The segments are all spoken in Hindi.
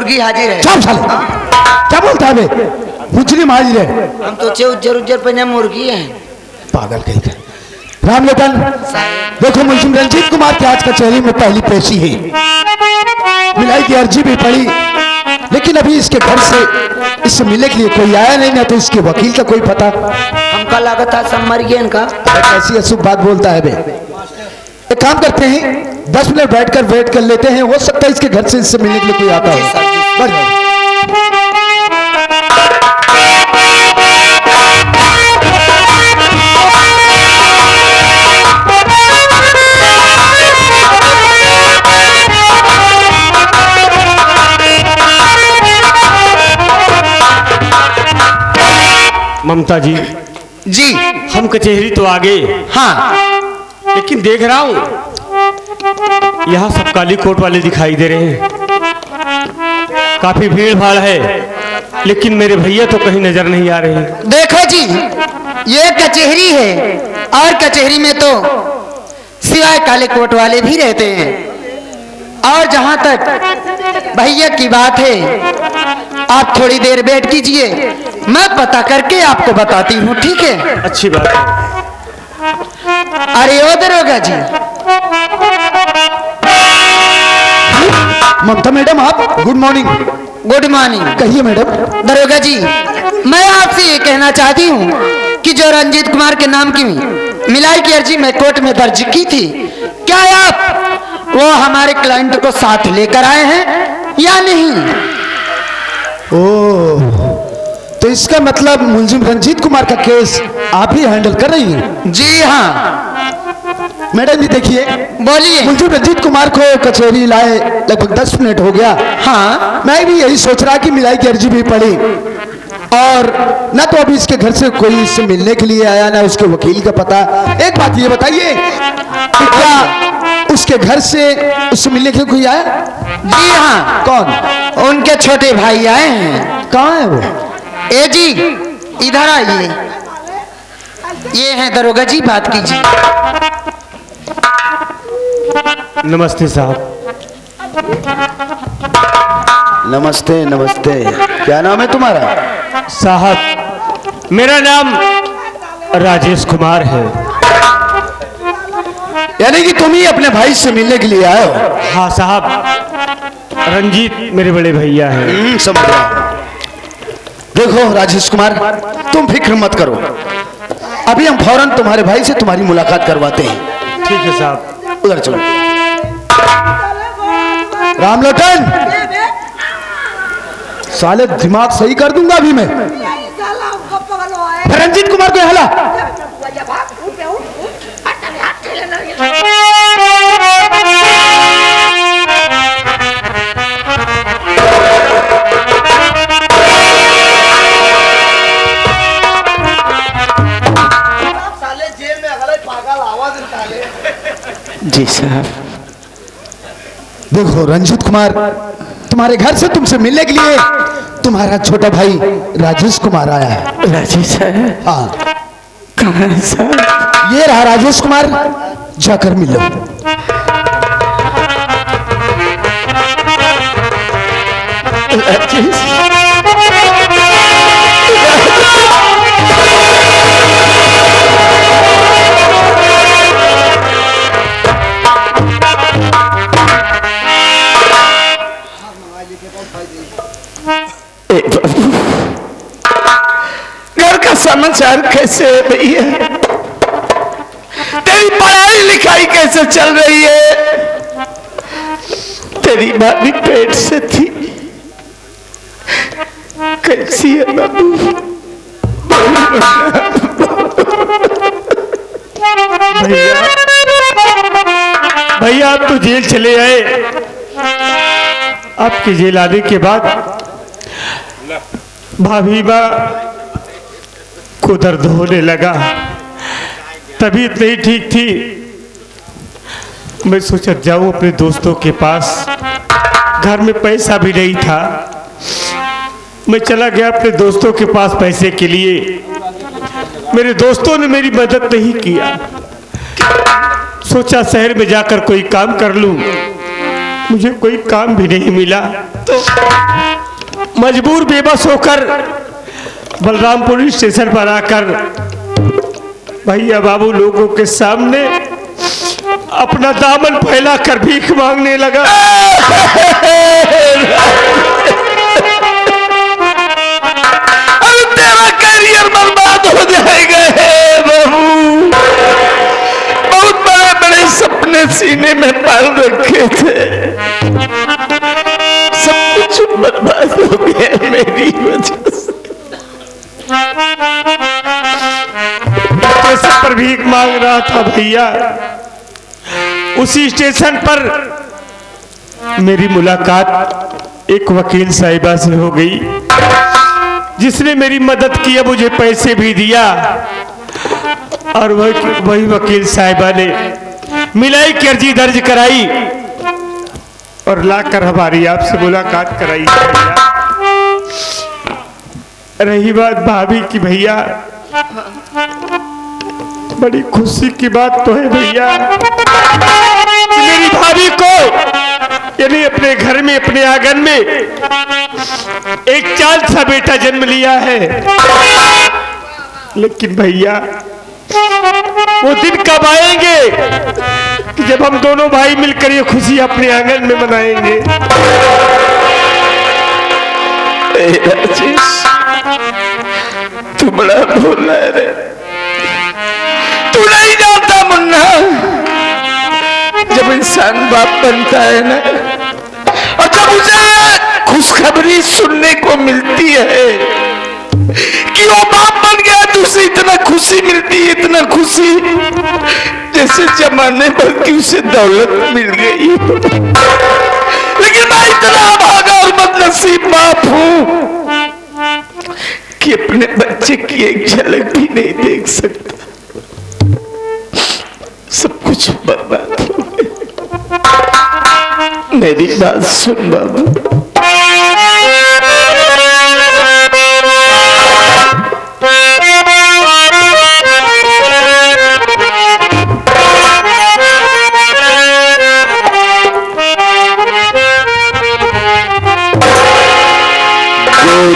मुर्गी हाजिर है। चुप साले, क्या बोलता है बे? मुजरिम हाजिर है। हम तो उज्जर उज्जर पे मुर्गी है। पागल कहीं का। राम लोटन, देखो मुंशी रंजीत कुमार की आज कचहरी में पहली पेशी है। मिलाई की अर्जी भी पड़ी, लेकिन अभी इसके घर से इससे मिलने के लिए कोई आया नहीं, ना तो इसके वकील का कोई पता। हमका लगा था सब मर गए इनका। कैसी अशुभ बात बोलता है बे। एक काम करते हैं, 10 मिनट बैठकर वेट कर लेते हैं, हो सकता है इसके घर से इससे मिलने के लिए कोई आता हो। बढ़ जाओ। ममता जी, जी हम कचहरी तो आ गए, हाँ, लेकिन देख रहा हूँ यहाँ सब काली कोट वाले दिखाई दे रहे हैं। काफी भीड़ भाड़ है, लेकिन मेरे भैया तो कहीं नजर नहीं आ रहे हैं। देखो जी, ये कचहरी है और कचहरी में तो सिवाय काले कोट वाले भी रहते हैं। और जहां तक भैया की बात है, आप थोड़ी देर वेट कीजिए, मैं पता करके आपको बताती हूँ, ठीक है? अच्छी बात है। अरे ओ दरोगा जी। ममता मैडम, आप गुड मॉर्निंग। Good morning. कहिए मैडम। दरोगा जी, मैं आपसे ये कहना चाहती हूँ कि जो रंजीत कुमार के नाम की मिलाई की अर्जी मैं कोर्ट में दर्ज की थी, क्या आप वो हमारे क्लाइंट को साथ लेकर आए हैं या नहीं? ओह, तो इसका मतलब मुंजिम रंजीत कुमार का केस आप ही हैंडल कर रही हैं? जी हाँ। मैडम जी देखिए, बोलिए। मुंजिम रंजीत कुमार को कचहरी लाए लगभग 10 मिनट हो गया। हाँ, मैं भी यही सोच रहा कि मिलाई की अर्जी भी पड़ी, और ना तो अभी इसके घर से कोई इससे मिलने के लिए आया, ना उसके वकील का पता। एक बात ये बताइए कि क्या उसके घर से उससे मिलने के लिए कोई आया? जी हाँ। कौन? उनके छोटे भाई आए हैं। कहाँ है वो? ए जी, इधर आइए। ये हैं दरोगा जी, बात कीजिए। नमस्ते साहब। नमस्ते नमस्ते। क्या नाम है तुम्हारा? साहब, मेरा नाम राजेश कुमार है। यानी कि तुम ही अपने भाई से मिलने के लिए आए हो? हाँ साहब, रंजीत मेरे बड़े भैया हैं। समझ रहा। देखो राजेश कुमार, तुम फिक्र मत करो, अभी हम फौरन तुम्हारे भाई से तुम्हारी मुलाकात करवाते हैं। ठीक है साहब। उधर चलो। रामलोटन, साले दिमाग सही कर दूंगा अभी मैं। रंजीत कुमार को हला। जी साहब। देखो रंजीत कुमार, तुम्हारे घर से तुमसे मिलने के लिए तुम्हारा छोटा भाई राजेश कुमार आया है। राजेश है? हाँ। कहाँ है साहब? ये रहा राजेश कुमार, जाकर मिलो। राजेश, घर का समाचार कैसे है भैया? तेरी पढ़ाई लिखाई कैसे चल रही है? तेरी भाभी पेट से थी, कैसी है बाबू? भैया, भैया आप तो जेल चले आए। आपके जेल आने के बाद भाभी माँ को दर्द होने लगा, तबीयत नहीं ठीक थी। मैं सोचा जाऊं अपने दोस्तों के पास, घर में पैसा भी नहीं था। मैं चला गया अपने दोस्तों के पास पैसे के लिए। मेरे दोस्तों ने मेरी मदद नहीं किया। सोचा शहर में जाकर कोई काम कर लूं, मुझे कोई काम भी नहीं मिला, तो मजबूर बेबस होकर बलरामपुर स्टेशन पर आकर भैया बाबू लोगों के सामने अपना दामन फैलाकर भीख मांगने लगा। अरे तेरा करियर बर्बाद हो जाएगा बाबू। बहुत बड़े बड़े सपने सीने में पाल रखे थे, सब कुछ बर्बाद हो गया मेरी वजह से। स्टेशन पर भीख मांग रहा था भैया, उसी स्टेशन पर मेरी मुलाकात एक वकील साहिबा से हो गई, जिसने मेरी मदद किया, मुझे पैसे भी दिया। और वही वकील साहिबा ने मिलाई की अर्जी दर्ज कराई और लाकर हमारी आपसे मुलाकात कराई भैया। रही बात भाभी की भैया, बड़ी खुशी की बात तो है भैया, मेरी भाभी को यानी अपने घर में, अपने आंगन में एक चांद सा बेटा जन्म लिया है। लेकिन भैया वो दिन कब आएंगे कि जब हम दोनों भाई मिलकर ये खुशी अपने आंगन में मनाएंगे। राजेश, तू बड़ा भोला है रे। तू नहीं जानता मुन्ना, जब इंसान बाप बनता है ना, और जब उसे खुशखबरी सुनने को मिलती है कि वो बाप बन गया, तो उसे इतना खुशी मिलती है, इतना खुशी जैसे जमाने भर की उसे दौलत मिल गई। लेकिन मैं इतना भागा और बदनसीब बाप हूं कि अपने बच्चे की एक झलक भी नहीं देख सकता। सब कुछ बर्बाद हो गया। मेरी बात सुन बाबू,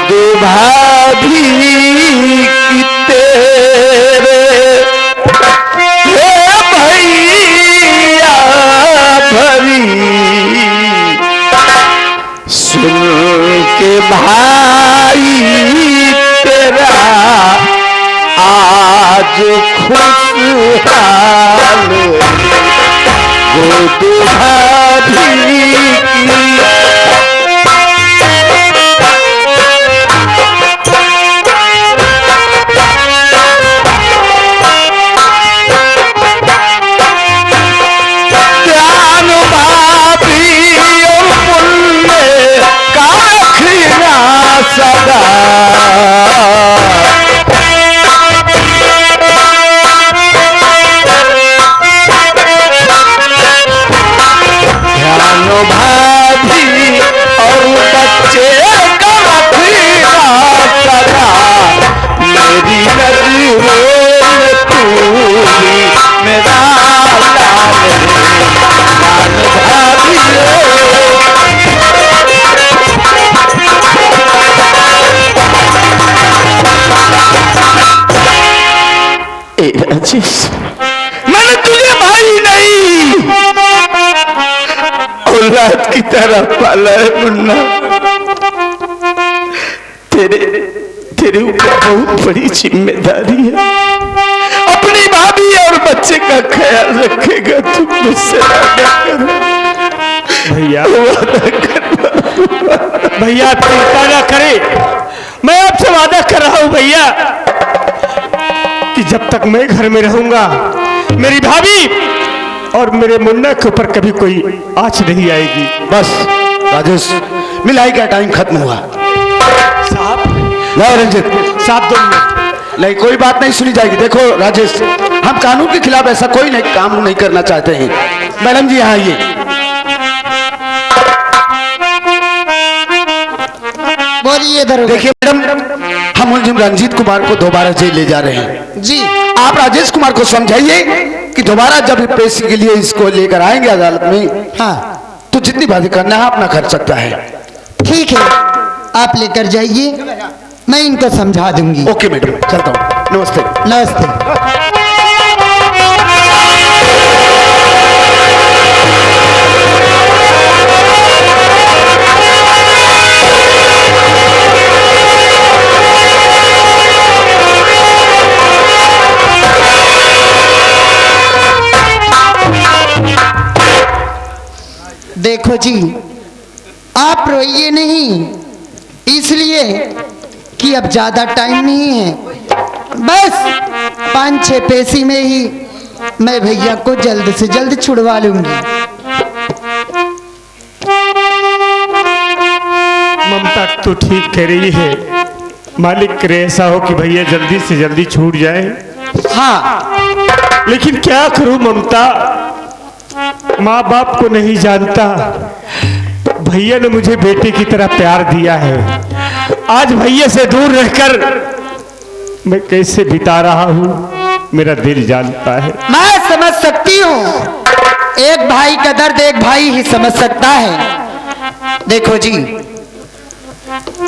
दो भाभी की तेरे हे भैया भरी, सुन के भाई तेरा आज खुशहाल, वो दो भाभी की सदा ध्यान भाभी और बच्चे का रखना सदा, मेरी नजरों में तू ही मेरा लाल भाभी। मैंने तुझे भाई नहीं औलाद की तरह पाला है मुन्ना। तेरे ऊपर बहुत बड़ी जिम्मेदारी है। अपनी भाभी और बच्चे का ख्याल रखेगा, तुम मुझसे वादा करो भैया। वादा कर भैया, आप चिंता ना करें, मैं आपसे वादा कर रहा हूं भैया कि जब तक मैं घर में रहूंगा, मेरी भाभी और मेरे मुन्ना के ऊपर कभी कोई आँच नहीं आएगी। बस राजेश, मिलाई का टाइम खत्म हुआ। साहब, ला रंजित साहब 2 मिनट। नहीं, कोई बात नहीं सुनी जाएगी। देखो राजेश, हम कानून के खिलाफ ऐसा कोई नहीं काम नहीं करना चाहते हैं। मैडम जी यहाँ आइए। बोलिए दरोगा। देखिए मैडम, हम मुलजिम रंजीत कुमार को दोबारा जेल ले जा रहे हैं। जी, आप राजेश कुमार को समझाइए कि दोबारा जब पेशी के लिए इसको लेकर आएंगे अदालत में, हाँ, तो तो जितनी बातें करना है अपना कर सकता है। ठीक है, आप लेकर जाइए, मैं इनको समझा दूंगी। ओके मैडम, चलता हूँ। नमस्ते। नमस्ते। देखो जी, आप रोइए नहीं, इसलिए कि अब ज्यादा टाइम नहीं है। बस 5-6 पैसे में ही मैं भैया को जल्द से जल्द छुड़वा लूंगी। ममता तो ठीक कह रही है, मालिक करे ऐसा हो कि भैया जल्दी से जल्दी छूट जाए। हाँ, लेकिन क्या करूं ममता, माँ बाप को नहीं जानता, भैया ने मुझे बेटे की तरह प्यार दिया है। आज भैया से दूर रहकर मैं कैसे बिता रहा हूँ मेरा दिल जानता है। मैं समझ सकती हूँ, एक भाई का दर्द एक भाई ही समझ सकता है। देखो जी,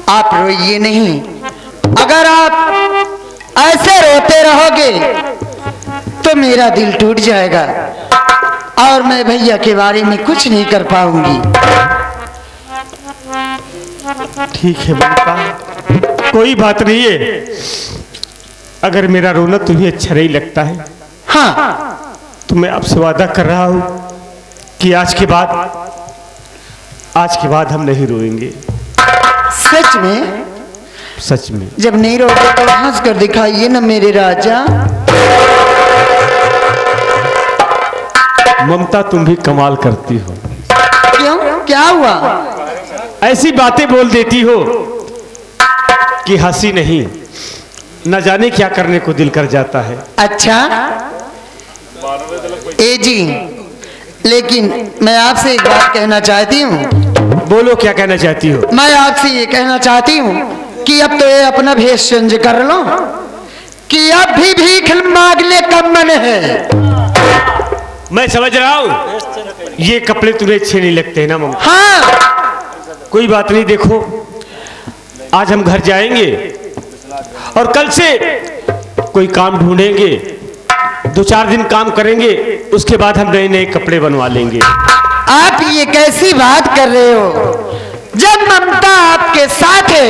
आप रोइए नहीं, अगर आप ऐसे रोते रहोगे तो मेरा दिल टूट जाएगा और मैं भैया के बारे में कुछ नहीं कर पाऊंगी। ठीक है ममता, कोई बात नहीं है। अगर मेरा रोना तुम्हें अच्छा नहीं लगता है, हाँ, तो मैं आपसे वादा कर रहा हूं कि आज के बाद हम नहीं रोएंगे। सच में? सच में। जब नहीं रोगे तो हंस कर दिखाइए ना मेरे राजा। ममता तुम भी कमाल करती हो। क्यों, क्या हुआ? ऐसी बातें बोल देती हो कि हंसी नहीं, न जाने क्या करने को दिल कर जाता है। अच्छा ए जी, लेकिन मैं आपसे एक बात कहना चाहती हूँ। बोलो, क्या कहना चाहती हो? मैं आपसे ये कहना चाहती हूँ कि अब तो ये अपना भेष चेंज कर लो, कि अब भी भीख मांगने का मन है। मैं समझ रहा हूँ, ये कपड़े तुम्हें अच्छे नहीं लगते हैं ना ममता। हाँ, कोई बात नहीं, देखो आज हम घर जाएंगे और कल से कोई काम ढूंढेंगे, 2-4 दिन काम करेंगे, उसके बाद हम नए नए कपड़े बनवा लेंगे। आप ये कैसी बात कर रहे हो? जब ममता आपके साथ है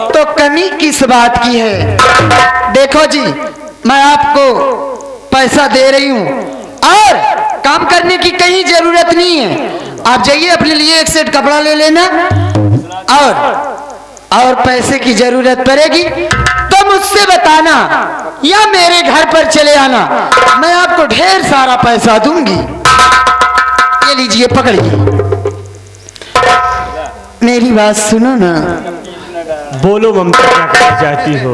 तो कमी किस बात की है? देखो जी, मैं आपको पैसा दे रही हूँ और काम करने की कहीं जरूरत नहीं है। आप जाइए, अपने लिए एक सेट कपड़ा ले लेना, और पैसे की जरूरत पड़ेगी तो मुझसे बताना या मेरे घर पर चले आना, मैं आपको ढेर सारा पैसा दूंगी। ये लीजिए, पकड़िए, मेरी बात सुनो ना। बोलो ममता, क्या कहना चाहती हो?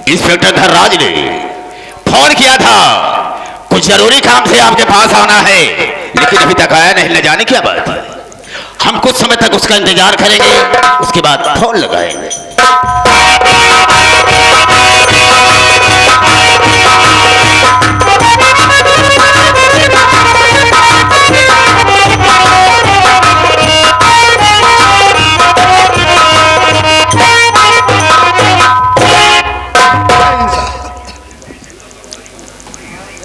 इंस्पेक्टर धनराज ने फोन किया था, कुछ जरूरी काम से आपके पास आना है, लेकिन अभी तक आया नहीं। न जाने क्या बात है। हम कुछ समय तक उसका इंतजार करेंगे, उसके बाद फोन लगाएंगे।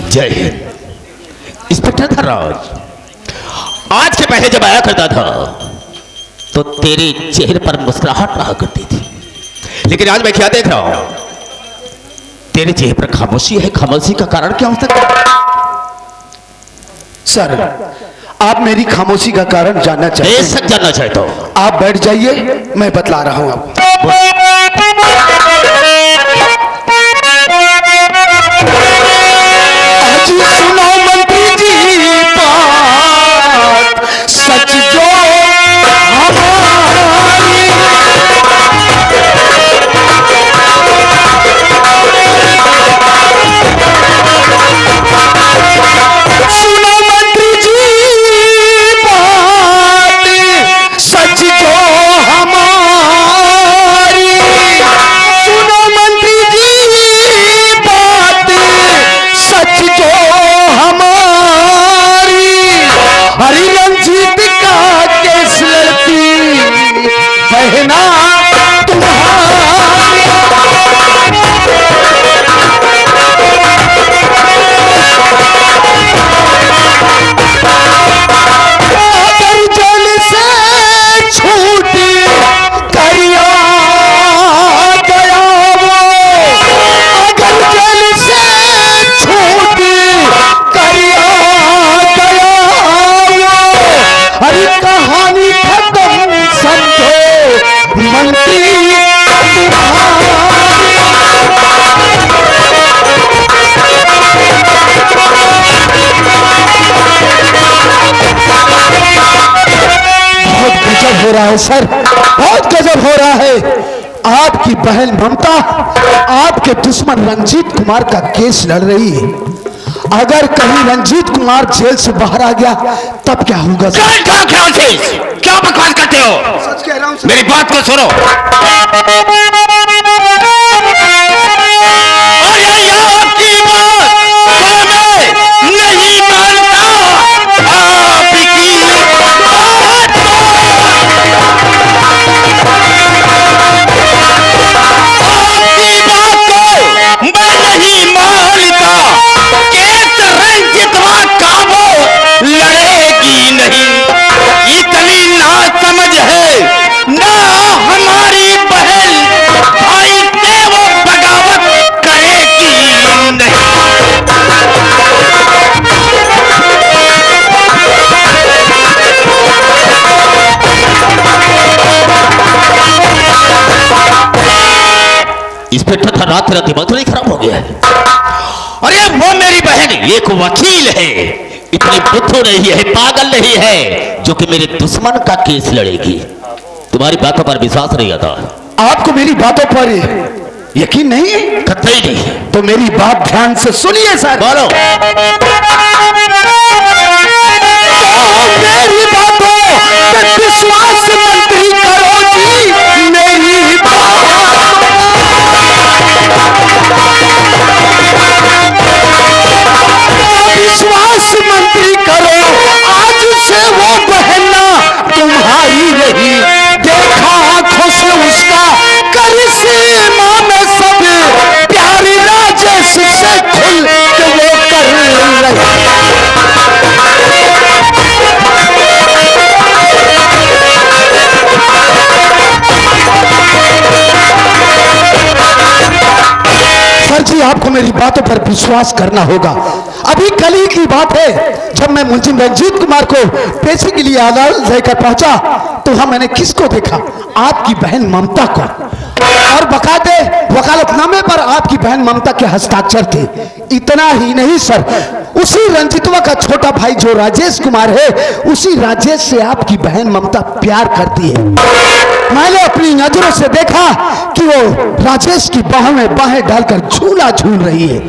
जय हिंद। इंस्पेक्टर धनराज, आज के पहले जब आया करता था तो तेरे चेहरे पर मुस्कुराहट रहा करती थी, लेकिन आज मैं क्या देख रहा हूं, तेरे चेहरे पर खामोशी है। खामोशी का कारण क्या हो सकता है? सर, आप मेरी खामोशी का कारण जानना चाहते हैं? बेशक जानना चाहता हूं। आप बैठ जाइए, मैं बतला रहा हूं आपको। सुनो मंत्री जी बात सच जो हमारी, सुनो मंत्री जी बात सच जो हमारी, सुनो मंत्री जी बात सच जो हमारी, हरी रंजीत का केस लड़ती बहना तुम्हारी। अगर जेल से छूट गया वो, अगर जेल से छूट गया वो, हरी कहानी खत्म समझो मंत्री तुम्हारी। बहुत गजब हो रहा है सर, बहुत गजब हो रहा है। आपकी बहन ममता आपके दुश्मन रंजीत कुमार का केस लड़ रही है। अगर कहीं रंजीत कुमार जेल से बाहर आ गया तब क्या होगा सर? क्या बकवास करते हो? सच कह रहा हूं सर। मेरी बात को सुनो। अरे आपकी बात मैं नहीं मानता। आपकी बात को, आपकी बात को मैं नहीं मानता। केस रंजितवा काबू लड़ेगी नहीं, इतनी नासमझ है ना हमारी बहन। भाई से वो बगावत करेगी नहीं। इंस्पेक्टर धनराज, तेरा दिमाग तो नहीं खराब हो गया है? अरे वो मेरी बहन एक वकील है, इतनी बुद्धू नहीं है, पागल नहीं है जो कि मेरे दुश्मन का केस लड़ेगी। तुम्हारी बातों पर विश्वास नहीं आता। आपको मेरी बातों पर यकीन नहीं है? कतई नहीं। तो मेरी बात ध्यान से सुनिए सर। बोलो। मेरी बातों पे विश्वास मंत्री करो जी, मेरी विश्वास मंत्री करो। आज से वो बहना तुम्हारी रही, देखा आंखों से उसका करिश्मा में सब प्यारी राजेश से खुल के वो कर रही। सर जी, आपको मेरी बातों पर विश्वास करना होगा। अभी कल ही की बात है, जब मैं मुंशी रंजीत कुमार को पेशी के लिए अदालत लेकर पहुंचा तो वहां मैंने किसको देखा? आपकी बहन ममता को, और बकायदे वकालतनामे पर आपकी बहन ममता के हस्ताक्षर थे। इतना ही नहीं सर, उसी रंजीतवा का छोटा भाई जो राजेश कुमार है, उसी राजेश से आपकी बहन ममता प्यार करती है। मैंने अपनी नजरों से देखा कि वो राजेश की बाहों में बाहें डालकर झूला झूल रही है।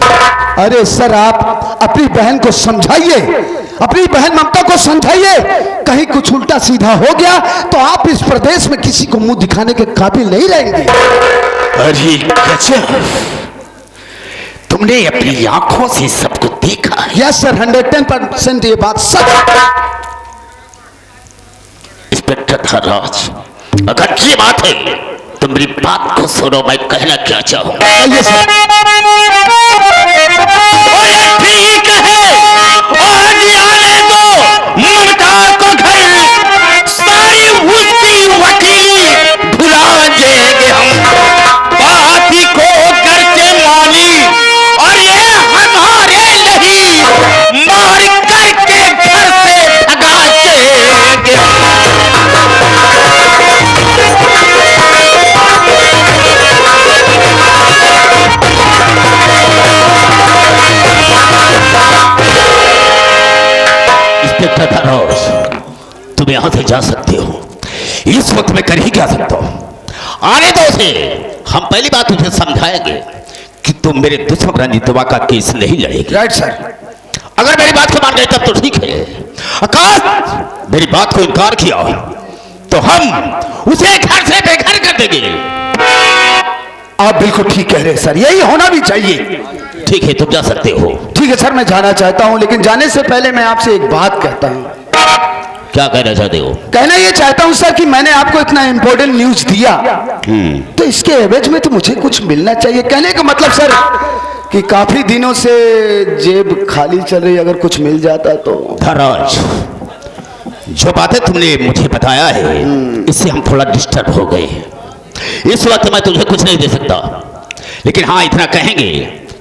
अरे सर, आप अपनी बहन को समझाइए, अपनी बहन ममता को समझाइए। कहीं कुछ उल्टा सीधा हो गया तो आप इस प्रदेश में किसी को मुंह दिखाने के काबिल नहीं रहेंगे। अरे गजब, तुमने अपनी आंखों से सबको देखा है। यस सर, 110% ये बात सच। इंस्पेक्टर धनराज, अगर ये बात है तो मेरी बात को सुनो, मैं कहना क्या चाहूंगा। आइए सर। ठीक है, आज आने दो ममता को घर, सारी उसकी वकीली भुला जाएंगे हम। बाती को घर से मानी और ये हमारे नहीं, मार करके घर से भगा जाएंगे। इंस्पेक्टर धनराज, तुम यहां से जा सकते हो। इस वक्त मैं कर ही क्या सकता हूं। आने दो उसे। हम पहली बात तुझे समझाएंगे कि तुम मेरे दुश्मन रंजीतवा का केस नहीं लड़ेगी। Right sir. अगर मेरी बात को मान गए तब तो ठीक है। अगर मेरी बात को इनकार किया तो हम उसे घर से बेघर कर देंगे। आप बिल्कुल ठीक कह रहे हैं सर, यही होना भी चाहिए। ठीक है, तुम जा सकते हो। ठीक है सर, मैं जाना चाहता हूं, लेकिन जाने से पहले मैं आपसे एक बात कहता हूं। क्या कहना चाहते हो? कहना ये चाहता हूं सर कि मैंने आपको इतना इंपॉर्टेंट न्यूज दिया, तो इसके एवज में तो मुझे कुछ मिलना चाहिए। कहने का मतलब सर कि काफी दिनों से जेब खाली चल रही, अगर कुछ मिल जाता तो। धनराज, जो बातें तुमने मुझे बताया है इससे हम थोड़ा डिस्टर्ब हो गए हैं। इस वक्त मैं तुझे कुछ नहीं दे सकता, लेकिन हाँ इतना कहेंगे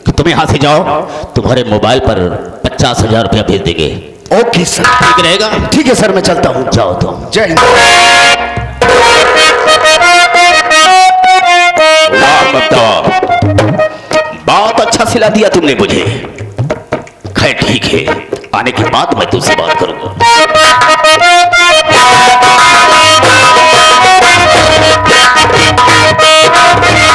कि तुम यहां से जाओ, तुम्हारे मोबाइल पर 50,000 रुपया भेज देंगे। Okay sir. ठीक रहेगा? ठीक है सर, मैं चलता हूं। जाओ तुम। जय हिंद। वाह ममता, बहुत अच्छा सिला दिया तुमने मुझे। खैर ठीक है, आने के बाद मैं तुझसे बात करूंगा।